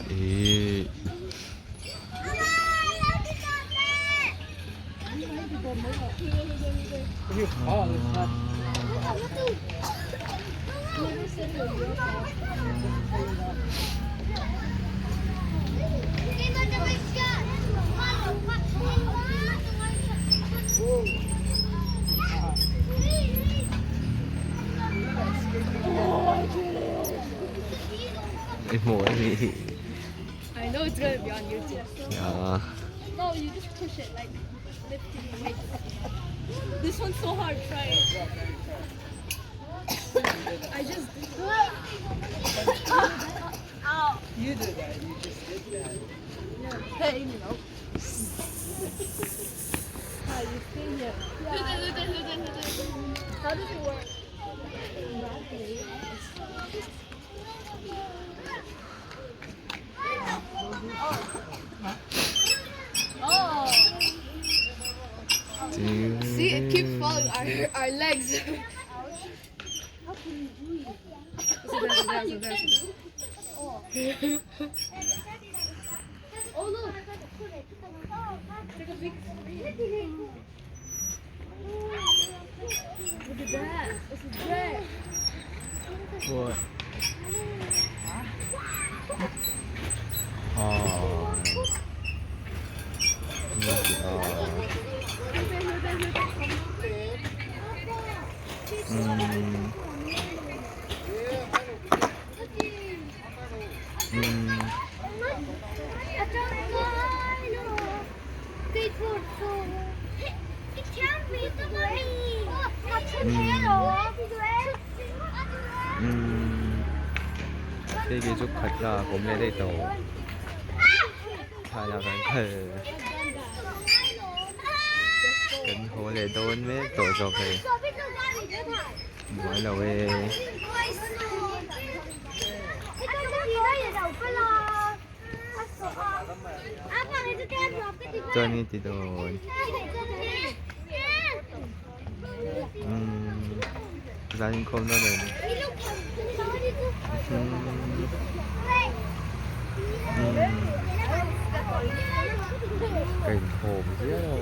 Ý. Cái mùa gì? I know it's gonna be on YouTube. Dạ. No, you just push it like lifting weights. This one's so hard. Try it. I just. Ow. You did that. You just did that. Yeah. Hey, no. How you stay here? How does it work? Oh. See, it keeps falling. Our legs. Oh look! Take a big screen. Look at that. It's a jet. What? Oh. 세계적 카틀라 곰레데이터 찾아간 털 cánh hồ lệ đôn với tổ dọc này nói là về cho nên thì đồn gia đình không nó đồn cảnh hồn dễ đâu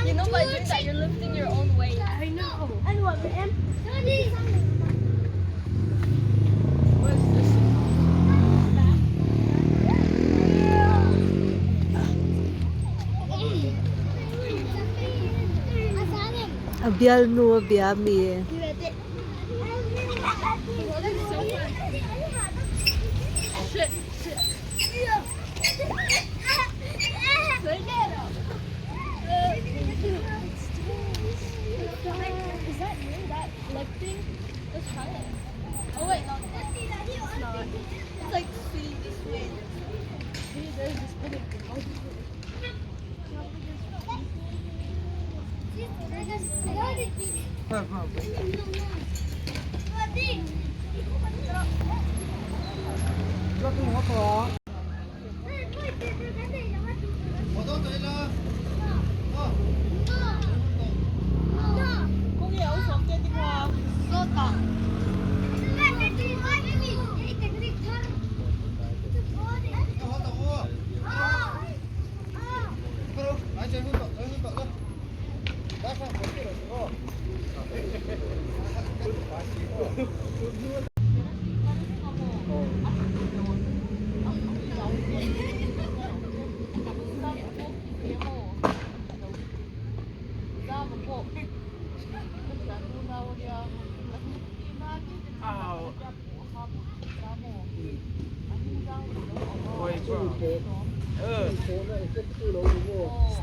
You know by doing that you're lifting your own weight. I know. Anh Hoàng với em. Đi. Bial no bia mi. Shit. Is that you? That lifting? Let's try it. Oh wait, no. It's not. It's like sitting this way. See, there's this big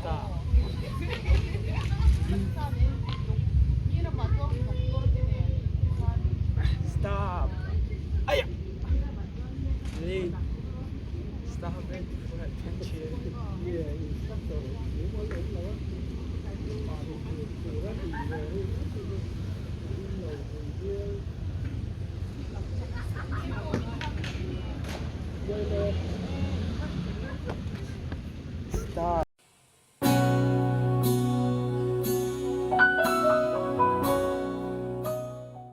Stop. Stop. Aya. Lee. Stop it for attention. toilet.